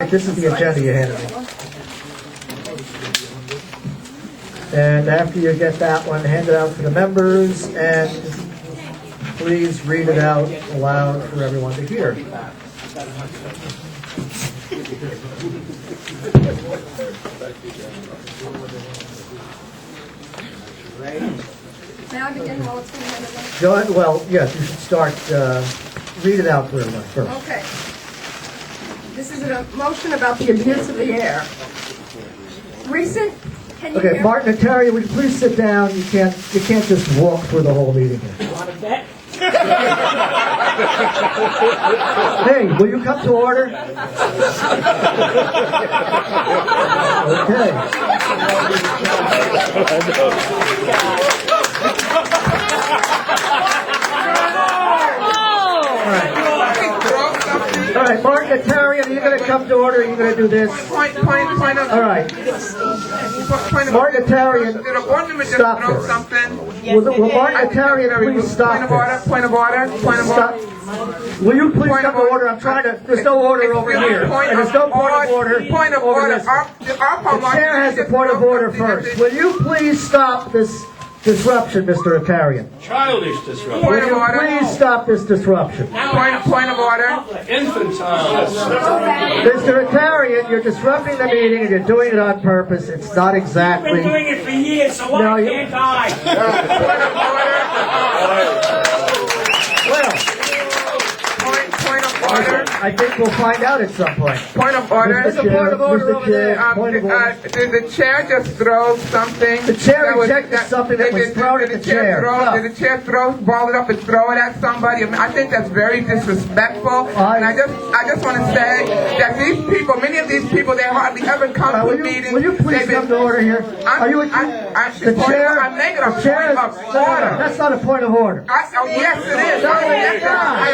right, this is the agenda you handed me. And after you get that one, hand it out to the members, and please read it out aloud for everyone to hear. May I begin while it's being handed out? Go ahead. Well, yes, you should start, read it out for everyone first. Okay. This is a motion about the abuse of the air. Can you Okay, hear? Martin and Terry, would you please sit down? You can't just walk through the whole meeting here. You want to bet? Hey, will you come to order? Okay. All right, Martin and Terry, are you going to come to order? Or are you going to do this? Point of. All right. Martin and Terry, Did a board member just stop throw this. something? Will Martin and Terry please stop this? Point of order. Stop. Will you please come to order? I'm trying to. There's no order over here, and there's no point of order. Point of over order. this. The chair has the point of order first. Will you please stop this disruption, Mr. Atarian? Childish disruption. Will you please stop this disruption? Point of order. Infantile. Mr. Atarian, you're disrupting the meeting and you're doing it on purpose. It's not I've exactly. been doing it for years, so No, why you- can't I? Well, Point of order. I think we'll find out at some point. Point of order. Mr. Chair, Mr. Chair, point of order. Did the chair just throw something? The chair that was- rejected something that was thrown at the chair. No. Did the chair ball it up and throw it at somebody? I mean, I think that's very disrespectful. And I just want to say that these people, many of these people, they hardly ever come to meetings. Will you please come to order here? Are you? I'm The chair. I'm making a The chair. point of No, order. that's not a point of order. Yes, it is. No, it's not.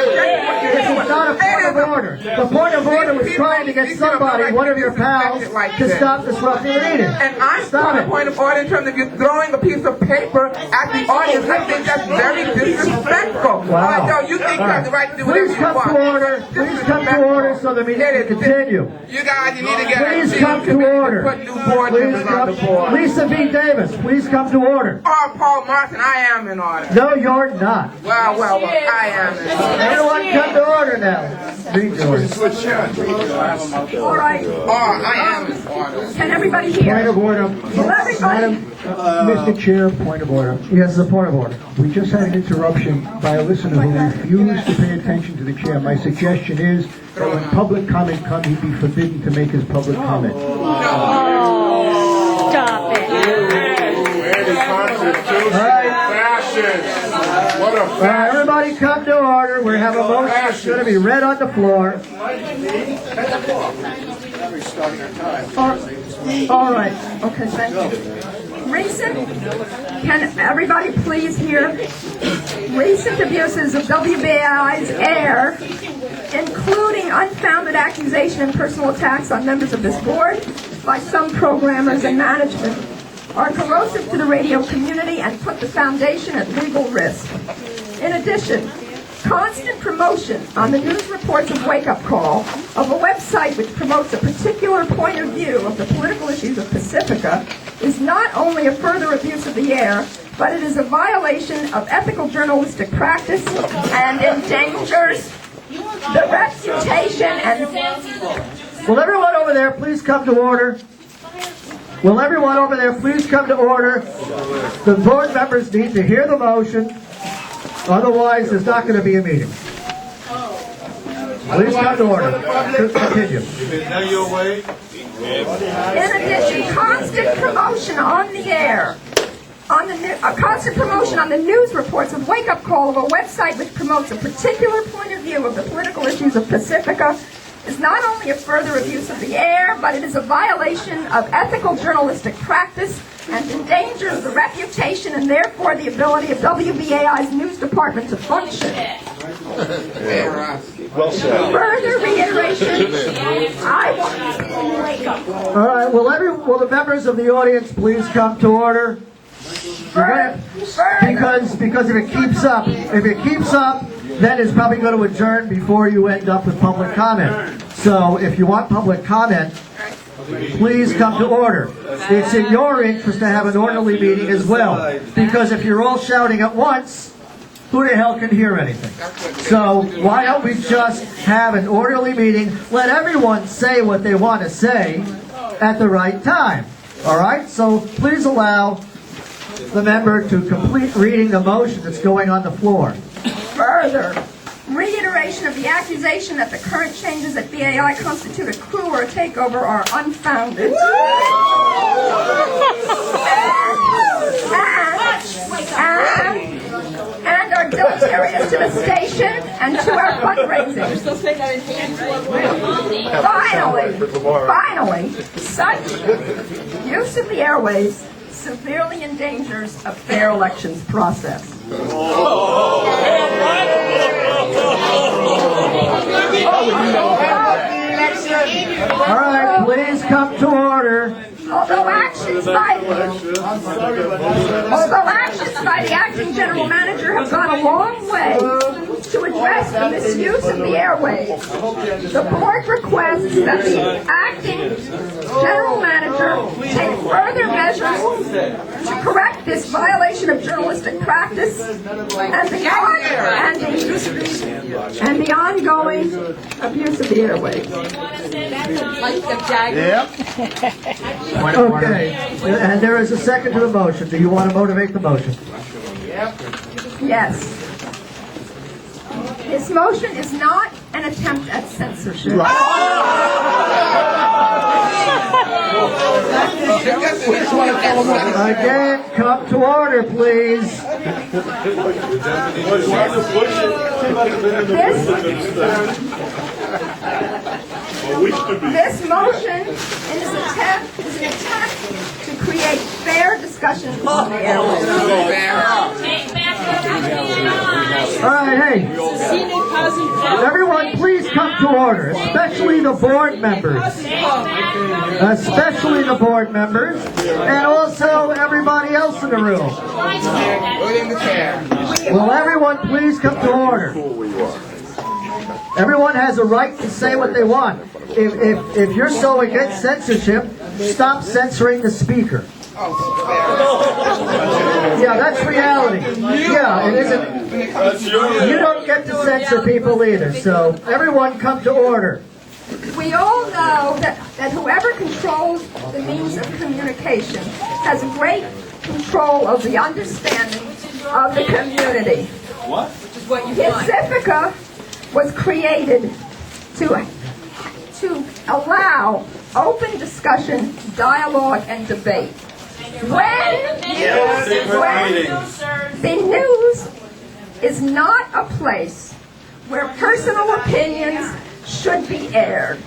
This is not a point of order. The point of order was trying to get somebody, one of your pals, to stop disrupting the meeting. And I'm Stop on a it. point of order in terms of you throwing a piece of paper at the audience. I think that's very disrespectful. Wow. No, you think you have the right to do whatever Please you come want. to order. Please come to order so the meeting can continue. You guys, you need to get Please a come to order. put new board Please members on the come. board. Lisa B. Davis, please come to order. Oh, Paul Martin, I am in order. No, you're not. Well, I am in order. Everyone come to order now. Read the order. All right. Oh, I am in order. Can everybody Point hear? of order. Will everybody? Mr. Chair, point of order. Yes, the point of order. We just had an interruption by a listener who refused to pay attention to the chair. My suggestion is that when public comment comes, he be forbidden to make his public comment. Stop it. What All right, everybody come to order. We have a motion that's going to be read on the floor. All right. Okay, thank you. Recent, can everybody please hear? Recent abuses of WBAI's air, including unfounded accusation and personal attacks on members of this board by some programmers and management, are corrosive to the radio community and put the foundation at legal risk. In addition, constant promotion on the news reports of Wake Up Call of a website which promotes a particular point of view of the political issues of Pacifica is not only a further abuse of the air, but it is a violation of ethical journalistic practice and endangers the reputation and... Will everyone over there please come to order? Will everyone over there please come to order? The board members need to hear the motion. Otherwise, there's not going to be a meeting. Please come to order. Continue. In addition, constant promotion on the air, constant promotion on the news reports of Wake Up Call of a website which promotes a particular point of view of the political issues of Pacifica is not only a further abuse of the air, but it is a violation of ethical journalistic practice and endangers the reputation and therefore the ability of WBAI's news department to function. Well said. Further reiteration, I want Wake Up Call. All right. Will the members of the audience please come to order? Because if it keeps up, then it's probably going to adjourn before you end up with public comment. So if you want public comment, please come to order. It's in your interest to have an orderly meeting as well, because if you're all shouting at once, who the hell can hear anything? So why don't we just have an orderly meeting, let everyone say what they want to say at the right time, all right? So please allow the member to complete reading the motion that's going on the floor. Further, reiteration of the accusation that the current changes at BAI constitute a coup or a takeover are unfounded. And are deleterious to the station and to our fundraising. Finally, such use of the airwaves severely endangers a fair elections process. All right, please come to order. Although actions by the acting general manager have gone a long way to address the misuse of the airwaves, the board requests that the acting general manager take further measures to correct this violation of journalistic practice and the ongoing abuse of the airwaves. Okay, and there is a second to the motion. Do you want to motivate the motion? Yes. This motion is not an attempt at censorship. Again, come to order, please. This motion is an attempt to create fair discussion on the airwaves. All right, hey. Everyone, please come to order, especially the board members. Especially the board members, and also everybody else in the room. Will everyone please come to order? Everyone has a right to say what they want. If you're so against censorship, stop censoring the speaker. Yeah, that's reality. Yeah, it isn't. You don't get to censor people either. So everyone come to order. We all know that whoever controls the means of communication has great control of the understanding of the community. What? Pacifica was created to allow open discussion, dialogue, and debate. When the news is not a place where personal opinions should be aired.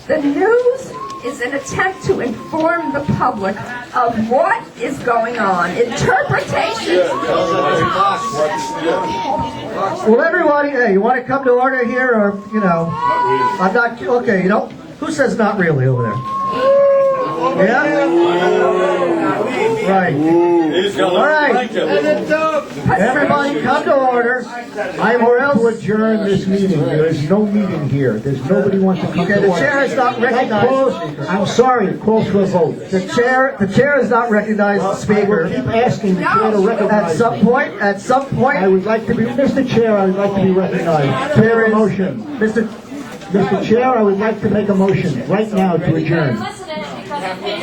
The news is an attempt to inform the public of what is going on. Interpretation. Well, everybody, hey, you want to come to order here, or I'm not. Okay, who says not really over there? Yeah? Right. All right. Everybody come to order. I will to adjourn this meeting. There is no meeting here. There's nobody wants to come to order. The chair is not recognized. I'm sorry, it calls for a vote. The chair has not recognized the I will speaker. keep asking the chair to recognize At some point, I would like to be, Mr. Chair, I would like to be recognized. There is- motion. Mr. Chair, I would like to make a motion right now to adjourn.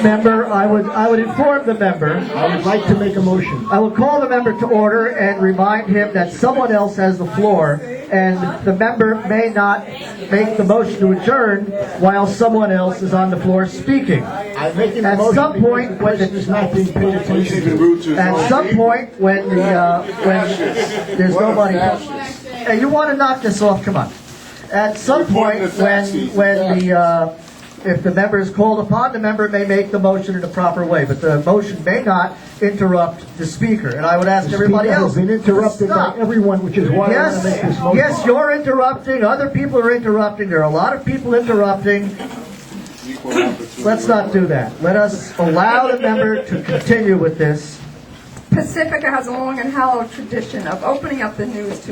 Member, I would inform the member. I would like to make a motion. I will call the member to order and remind him that someone else has the floor, and the member may not make the motion to adjourn while someone else is on the floor speaking. I'm making a At motion some because point, the question is not being paid attention to. At some point, when there's nobody, hey, you want to knock this off? Come on. At some point, if the member is called upon, the member may make the motion in the proper way, but the motion may not interrupt the speaker. And I would ask everybody Speaker else has been interrupted to stop. by everyone, which is why I want to make this motion. Yes, you're interrupting. Other people are interrupting. There are a lot of people interrupting. Let's not do that. Let us allow the member to continue with this. Pacifica has a long and hallowed tradition of opening up the news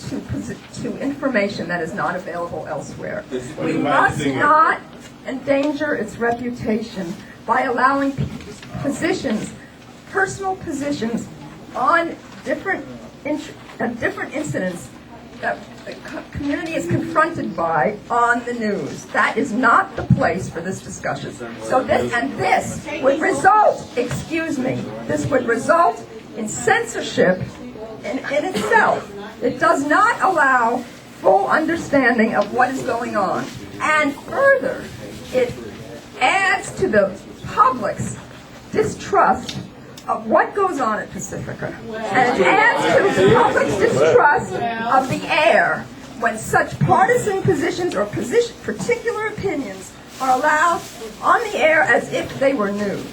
to information that is not available elsewhere. We must not endanger its reputation by allowing personal positions on different incidents that the community is confronted by on the news. That is not the place for this discussion. So this would result, this would result in censorship in itself. It does not allow full understanding of what is going on. And further, it adds to the public's distrust of what goes on at Pacifica. And it adds to the public's distrust of the air when such partisan positions or particular opinions are allowed on the air as if they were news.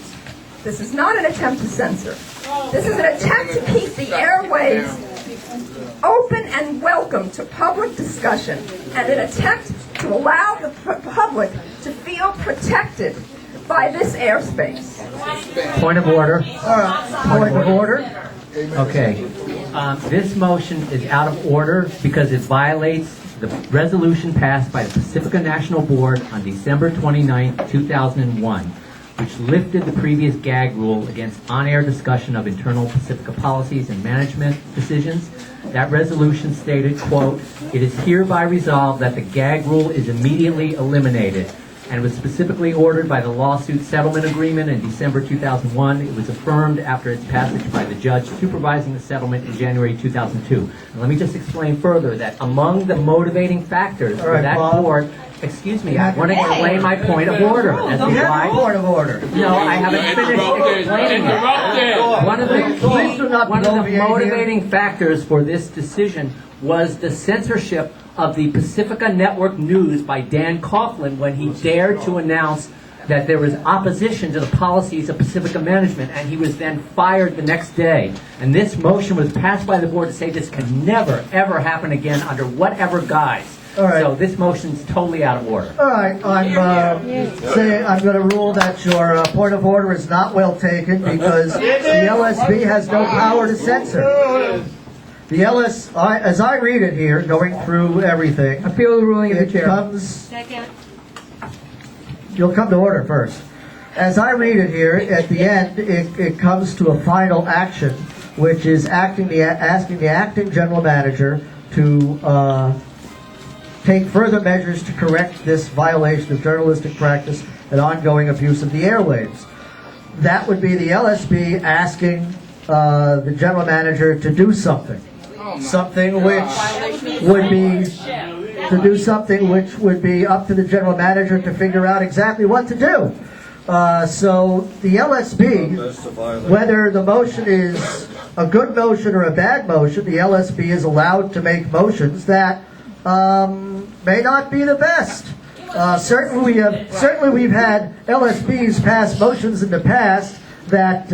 This is not an attempt to censor. This is an attempt to keep the airwaves open and welcome to public discussion, and an attempt to allow the public to feel protected by this airspace. Point of order. Point of order. Okay. This motion is out of order because it violates the resolution passed by the Pacifica National Board on December 29, 2001, which lifted the previous gag rule against on-air discussion of internal Pacifica policies and management decisions. That resolution stated, quote, "It is hereby resolved that the gag rule is immediately eliminated," and was specifically ordered by the lawsuit settlement agreement in December 2001. It was affirmed after its passage by the judge supervising the settlement in January 2002. And let me just explain further that among the motivating factors for that board, excuse me, I want to explain my point of order. As to why, Point of order. no, I haven't finished explaining it. One of the motivating factors for this decision was the censorship of the Pacifica Network News by Dan Coughlin when he dared to announce that there was opposition to the policies of Pacifica management, and he was then fired the next day. And this motion was passed by the board to say this can never, ever happen again under whatever guise. All right. So this motion's totally out of order. All right, I'm going to rule that your point of order is not well taken because the LSB has no power to censor. The as I read it here, going through everything, Appeal the ruling of the chair. You'll come to order first. As I read it here, at the end, it comes to a final action, which is asking the acting general manager to take further measures to correct this violation of journalistic practice and ongoing abuse of the airwaves. That would be the LSB asking the general manager to do something. Something which would be up to the general manager to figure out exactly what to do. So the LSB, whether the motion is a good motion or a bad motion, the LSB is allowed to make motions that may not be the best. Certainly we've had LSBs pass motions in the past that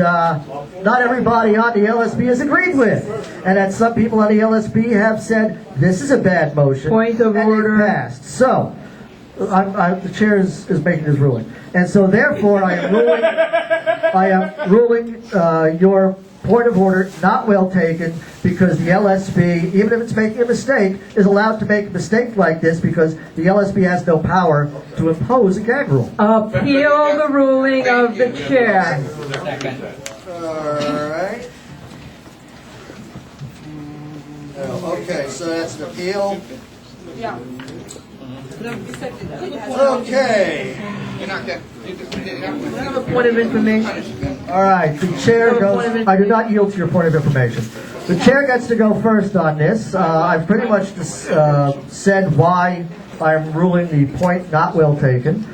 not everybody on the LSB has agreed with, and that some people on the LSB have said this is a bad motion. Point of order. It passed. So the chair is making his ruling, and so therefore I am ruling your point of order not well taken, because the LSB, even if it's making a mistake, is allowed to make a mistake like this because the LSB has no power to impose a gag rule. Appeal the ruling of the chair. All right. Okay, so that's an appeal. Yeah. Okay. I have a point of information. All right, the chair goes. I do not yield to your point of information. The chair gets to go first on this. I've pretty much said why I'm ruling the point not well taken.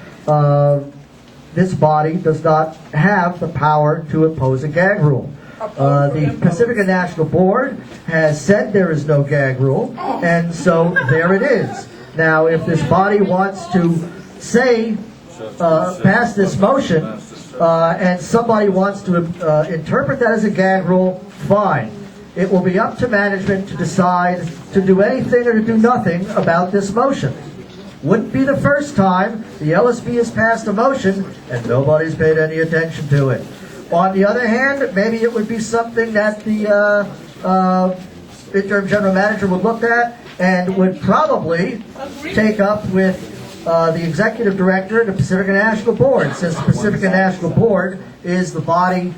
This body does not have the power to impose a gag rule. The Pacifica National Board has said there is no gag rule, and so there it is. Now, if this body wants to say, pass this motion, and somebody wants to interpret that as a gag rule, fine. It will be up to management to decide to do anything or to do nothing about this motion. Wouldn't be the first time the LSB has passed a motion and nobody's paid any attention to it. On the other hand, maybe it would be something that the interim general manager would look at and would probably take up with the executive director of the Pacifica National Board, since the Pacifica National Board is the body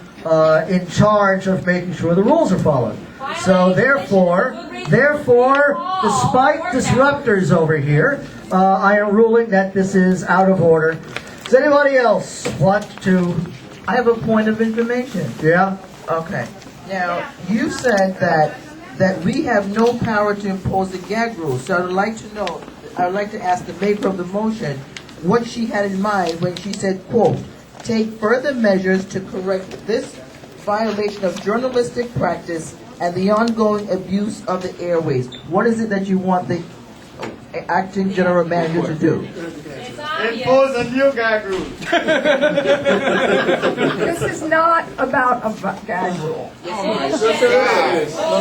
in charge of making sure the rules are followed. So therefore, despite disruptors over here, I am ruling that this is out of order. Does anybody else want to? I have a point of information. Yeah? Okay. Now, you said that we have no power to impose the gag rule. So I would like to ask the maker of the motion what she had in mind when she said, quote, take further measures to correct this violation of journalistic practice and the ongoing abuse of the airways. What is it that you want the acting general manager to do? Impose a new gag rule. This is not about a gag rule. No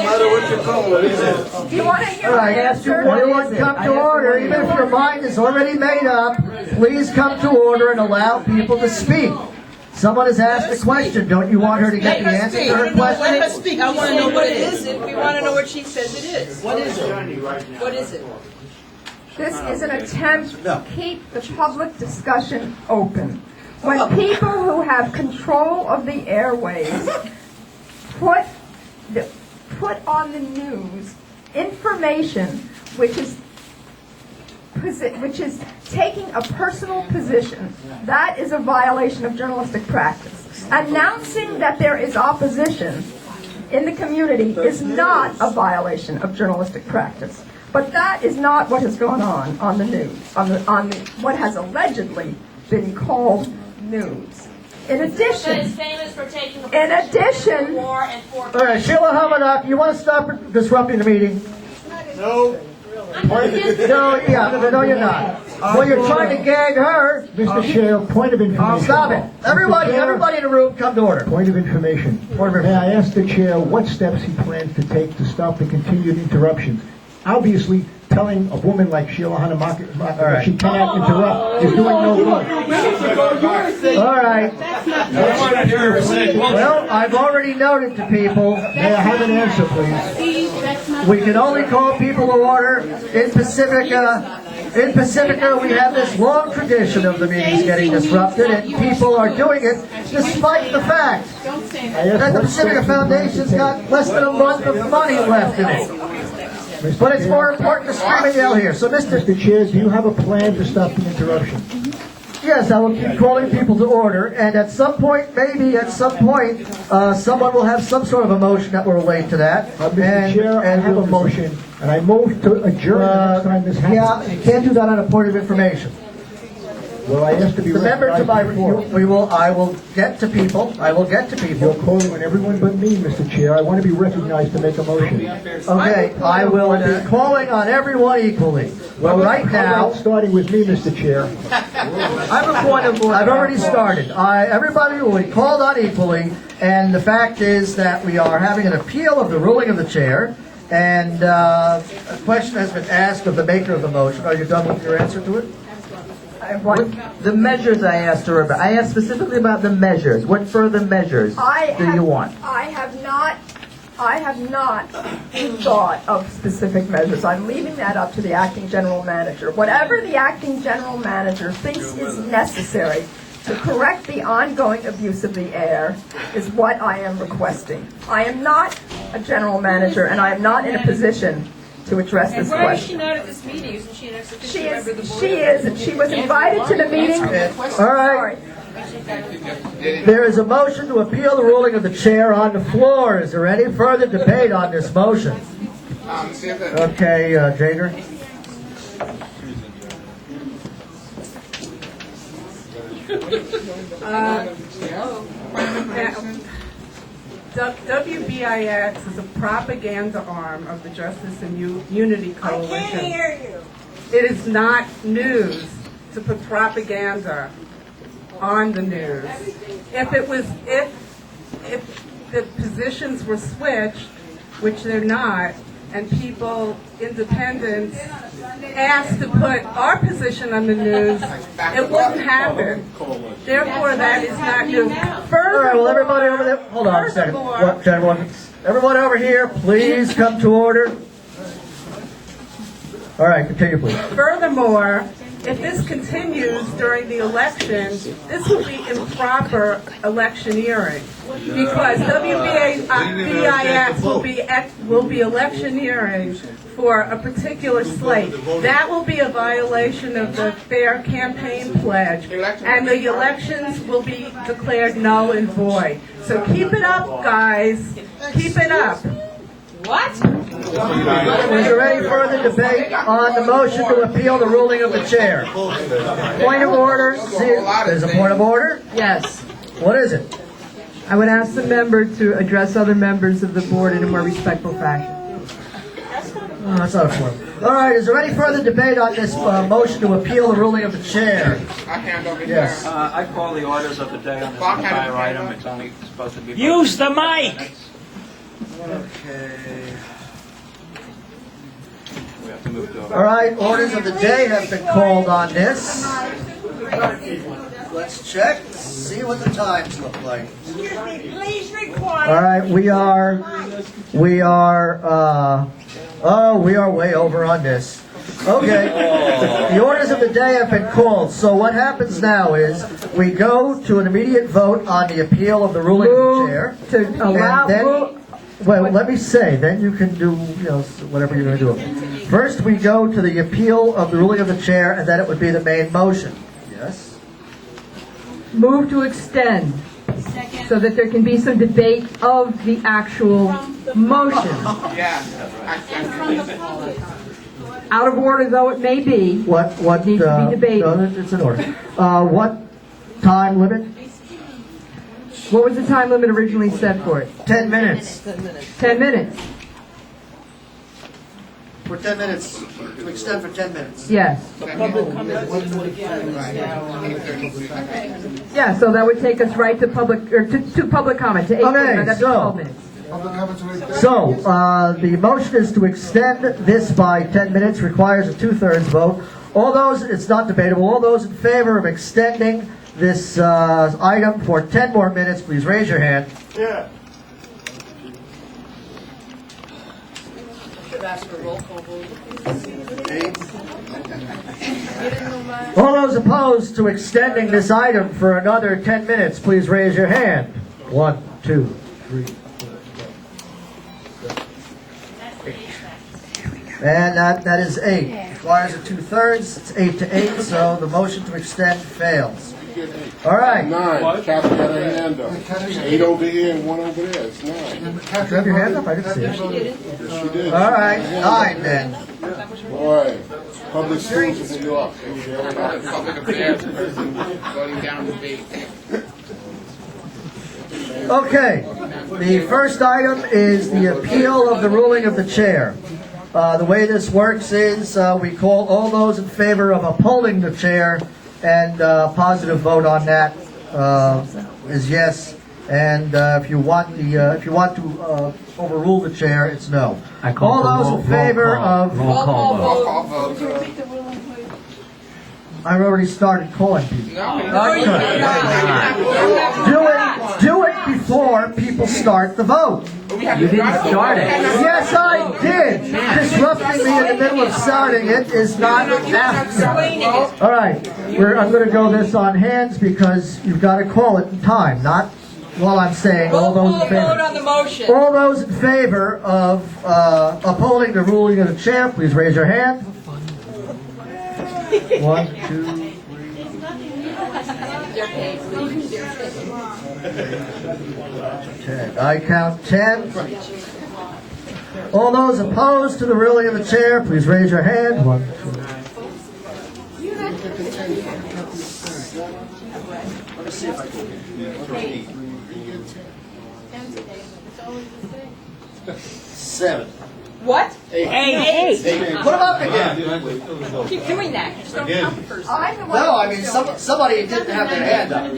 matter what you call it, is it? Do you want to hear All my right, answer? everyone come to order. Even if your mind is already made up, please come to order and allow people to speak. Someone has asked a question. Don't you want her to get the answer to her Let her question? speak. I want to know what it is. We want to know what she says it is. What is it? What is it? This is an attempt to keep the public discussion open. When people who have control of the airways put on the news information which is taking a personal position, that is a violation of journalistic practice. Announcing that there is opposition in the community is not a violation of journalistic practice. But that is not what has gone on the news, what has allegedly been called news. In addition, is famous for taking war and for All right, Sheila Hamadak, you want to stop disrupting the meeting? No. No, you're not. Well, you're trying to gag her. Mr. Chair, point of information. Stop it. Everybody in the room, come to order. Point of information. May I ask the chair what steps he plans to take to stop the continued interruptions? Obviously, telling a woman like Sheila Hanamaka that she cannot interrupt is doing no good. All right. Well, I've already noted to people. May I have an answer, please? We can only call people to order in Pacifica. In Pacifica, we have this long tradition of the meetings getting disrupted, and people are doing it despite the fact that the Pacifica Foundation's got less than a month of money left in it. But it's more important to scream and yell here. So, Mr. Chair, do you have a plan to stop the interruption? Yes, I will keep calling people to order, and at some point, someone will have some sort of a motion that will relate to that. Mr. Chair, I have a motion, and I move to adjourn the next time this happens. Yeah, you can't do that on a point of information. Well, I asked to be Remember to recognized before. I will get to people. You're calling on everyone but me, Mr. Chair. I want to be recognized to make a motion. Okay, I will be calling on everyone equally. Well, right now, starting with me, Mr. Chair. I have a point of order. I've already started. Everybody will be called on equally, and the fact is that we are having an appeal of the ruling of the chair, and a question has been asked of the maker of the motion. Are you done with your answer to it? The measures I asked her about. I asked specifically about the measures. What further measures do you want? I have not thought of specific measures. I'm leaving that up to the acting general manager. Whatever the acting general manager thinks is necessary to correct the ongoing abuse of the air is what I am requesting. I am not a general manager, and I am not in a position to address this Why is she question. not at this meeting? Isn't she an executive She member of the board? is. She was invited to the meeting. All right. There is a motion to appeal the ruling of the chair on the floor. Is there any further debate on this motion? Okay, Jader. WBIX is a propaganda arm of the Justice and Unity Coalition. I can't hear you. It is not news to put propaganda on the news. If the positions were switched, which they're not, and people, independents, asked to put our position on the news, it wouldn't happen. Therefore, that is not new. All right, well, everybody over there, hold on a second. What, everyone, everyone over here, please come to order. All right, continue, please. Furthermore, if this continues during the election, this will be improper electioneering, because WBAI will be electioneering for a particular slate. That will be a violation of the Fair Campaign Pledge, and the elections will be declared null and void. So keep it up, guys. Keep it up. What? Is there any further debate on the motion to appeal the ruling of the chair? Point of order. There's a point of order? Yes. What is it? I would ask the member to address other members of the board in a more respectful fashion. Oh, that's not a point. All right, is there any further debate on this motion to appeal the ruling of the chair? I hand over Yes. I call the orders of the day on this entire item. It's only supposed to be... Use the mic! Okay. We have to move to... All right, orders of the day have been called on this. Let's check, see what the times look like. Excuse me, please record. All right, we are way over on this. Okay, the orders of the day have been called. So what happens now is we go to an immediate vote on the appeal of the ruling of the chair. And then, well, let me say, then you can do, whatever you're going to do. First, we go to the appeal of the ruling of the chair, and then it would be the main motion. Yes? Move to extend so that there can be some debate of the actual motion. Yeah. Out of order though it may be, What needs to be debated. No, it's in order. What time limit? What was the time limit originally set for it? 10 minutes. 10 minutes. For 10 minutes, to extend for 10 minutes. Yes. Yeah, so that would take us right to public, or to public comment, to 8 Okay, minutes. That'd be so- 12 minutes. So, the motion is to extend this by 10 minutes, requires a 2/3 vote. All those, it's not debatable, all those in favor of extending this item for 10 more minutes, please raise your hand. Yeah. All those opposed to extending this item for another 10 minutes, please raise your hand. 1, 2, 3, 4, 5. And that is 8. Requires a 2/3. It's 8 to 8, so the motion to extend fails. All right. 9. Catherine had her hand up. 8 over here and 1 over there. It's 9. Did you have your hand up? I didn't see it. Yes, she did. All right, 9 then. Boy, public schools in New York. Public affairs, voting down debate. Okay, the first item is the appeal of the ruling of the chair. The way this works is we call all those in favor of upholding the chair, and positive vote on that is yes. And if you want to overrule the chair, it's no. I call All for those in favor of. roll call vote. Call vote. I already started calling people. No, Do it before people start the vote. You didn't start it. Yes, I did. Disrupting me in the middle of starting it is not happening. All right, I'm going to go this on hands because you've got to call it in time, not while I'm saying all those in Vote favor. on the motion. All those in favor of upholding the ruling of the chair, please raise your hand. 1, 2, 3. 10. I count 10. All those opposed to the ruling of the chair, please raise your hand. 1, 2. Let me see if I can. 7. What? 8. Put them up again. Keep doing that. Just don't count the first. No, I mean somebody didn't have their hand up.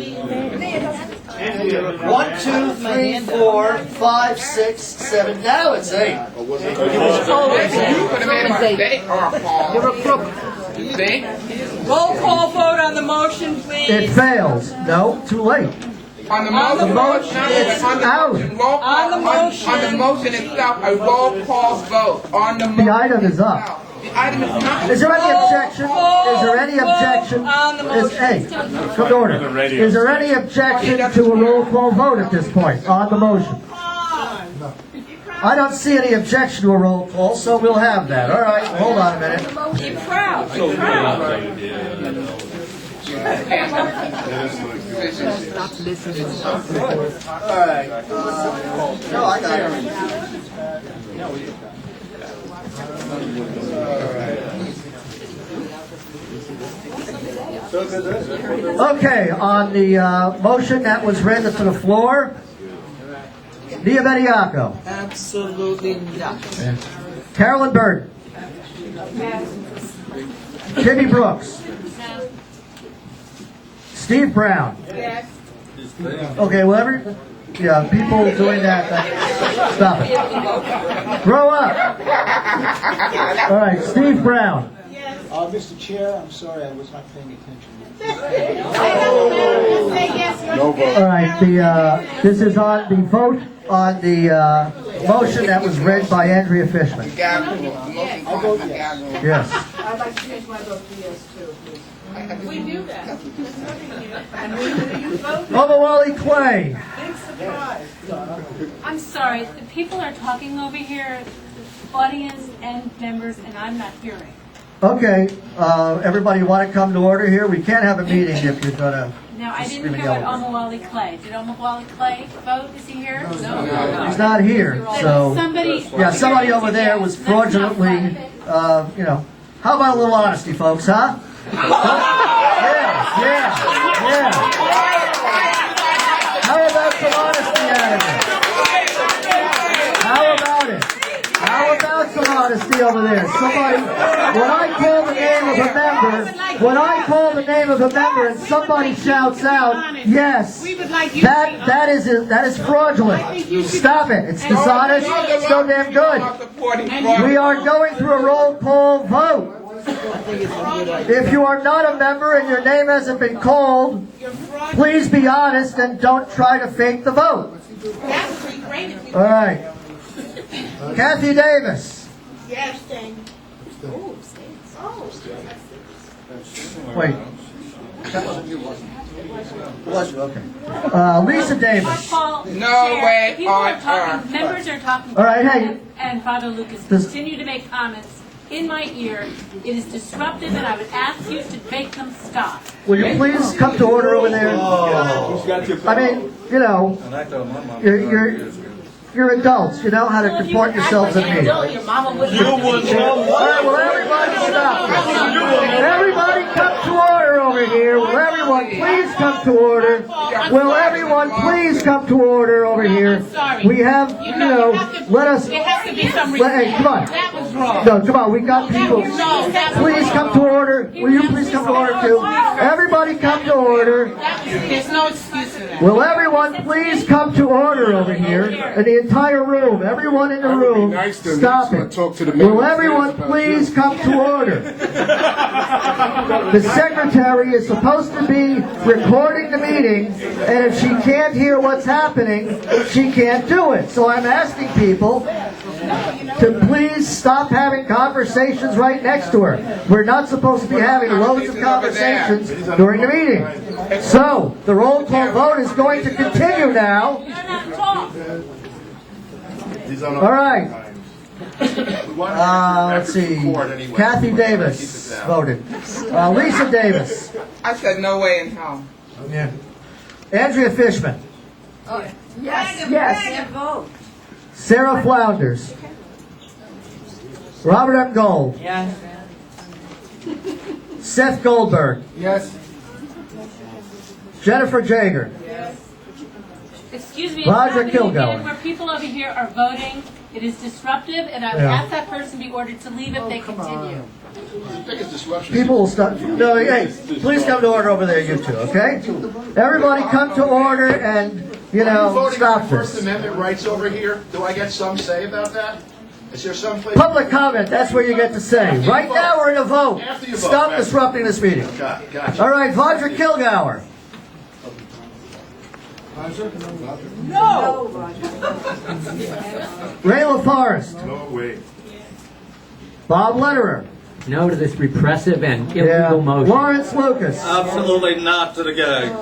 1, 2, 3, 4, 5, 6, 7. Now it's 8. You could have made my day off, Paul. You're a crook. You think? Roll call vote on the motion, please. It fails. No, too late. On the The motion is out. On the motion. On the motion itself, a roll call vote. On the motion The item is up. itself. The item is not. Is there any objection? Is there any objection? On the motion. Hey, come to order. Is there any objection to a roll call vote at this point on the motion? I don't see any objection to a roll call, so we'll have that. All right, hold on a minute. Be proud. Be proud. All right. No, I got it. Okay, on the motion that was read to the floor, Diabetiaco, Absolutely not. Carolyn Burton, Jimmy Brooks, Steve Brown. Okay, well, people doing that, stop it. Grow up. All right, Steve Brown. Mr. Chair, I'm sorry, I was not paying attention. All right, this is on the vote on the motion that was read by Andrea Fishman. I'll vote yes. Yes. I'd like to change my vote to yes, too, please. We knew that. Omawali Clay. Big surprise. I'm sorry, the people are talking over here, audience and members, and I'm not hearing. Okay, everybody want to come to order here? We can't have a meeting if you're gonna. Now, I didn't hear what Omawali Clay. Did Omawali Clay vote? Is he here? No. He's not here, so. Somebody. Yeah, somebody over there was fraudulently, How about a little honesty, folks, huh? Yeah. How about some honesty out of it? How about it? How about some honesty over there? Somebody, when I call the name of a member, and somebody shouts out, yes, that is fraudulent. Stop it. It's dishonest. It's so damn good. We are going through a roll call vote. If you are not a member and your name hasn't been called, please be honest and don't try to fake the vote. All right. Kathy Davis. Yes. Wait. Okay. Lisa Davis. No way People are on talking, earth. members are talking. All right, hey. And Father Lucas This- continue to make comments in my ear. It is disruptive, and I would ask you to make them stop. Will you please come to order over there? I mean, you're adults. You know how to comport yourselves in a meeting. Your mama wouldn't. All right, will everybody stop? Everybody come to order over here. Will everyone please come to order? Will everyone please come to order over here? We have, let us. There has to be some Hey, come on. That was wrong. No, come on, we got people. Please come to order. Will you please come to order too? Everybody come to order. There's no excuse for that. Will everyone please come to order over here? In the entire room, everyone in the room, stop it. Will everyone please come to order? The secretary is supposed to be recording the meeting, and if she can't hear what's happening, she can't do it. So I'm asking people to please stop having conversations right next to her. We're not supposed to be having loads of conversations during the meeting. So, the roll call vote is going to continue now. All right. Let's see. Kathy Davis voted. Lisa Davis. I said no way in hell. Yeah. Andrea Fishman. Yes. Sarah Flounders. Robert M. Gold. Yes. Seth Goldberg. Yes. Jennifer Jager. Excuse me, Roger it's happening Kilgour. again where people over here are voting It is disruptive, and I would Yeah. ask that person be ordered to leave if they continue. People will stop. No, hey, please come to order over there, you two, okay? Everybody come to order and, stop First this. Amendment rights over here. Do I get some say about that? Is there some place? Public comment, that's where you get to say. Right now, we're in a vote. After you vote, Stop right. disrupting this meeting. Gotcha. All right, Vondra Kilgour. No. Ray LaForest. No way. Bob Letterer. No to this repressive and illegal motion. Lawrence Lucas. Absolutely not to the gag.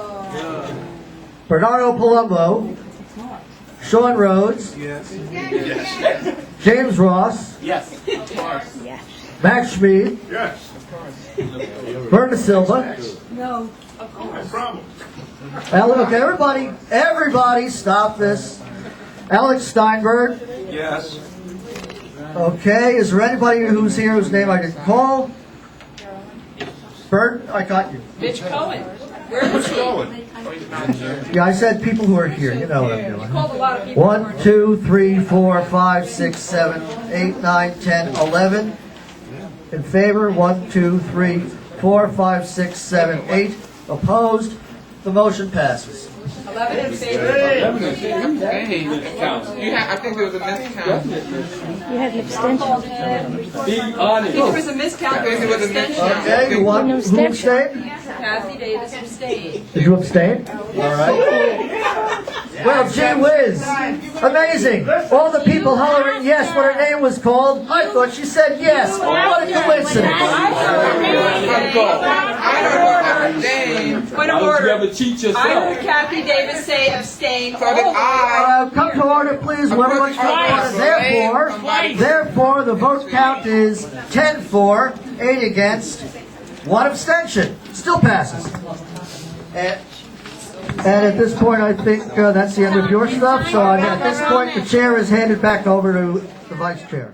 Bernardo Palumbo. Sean Rhodes. Yes. James Ross. Yes. Max Schmid. Yes. Berna Silva. No. No problem. Okay, everybody stop this. Alex Steinberg. Yes. Okay, is there anybody who's here whose name I didn't call? Bert, I got you. Mitch Cohen. Where is he? Yeah, I said people who are here. You know what I'm doing. Called a lot of people. 1, 2, 3, 4, 5, 6, 7, 8, 9, 10, 11. In favor, 1, 2, 3, 4, 5, 6, 7, 8. Opposed? The motion passes. 11 in favor. I think there was a miscount. You had an abstention. I think there was a miscount. There was an abstention. Okay, who abstained? Kathy Davis abstained. Did you abstain? All right. Well, gee whiz. Amazing. All the people hollering yes when her name was called. I thought she said yes. What a coincidence. Point of order. I heard Kathy Davis say abstain. So did I. Come to order, please. Will everyone come to order? Therefore, the vote count is 10 for, 8 against, 1 abstention. Still passes. And at this point, I think that's the end of your stuff. So at this point, the chair is handed back over to the vice chair.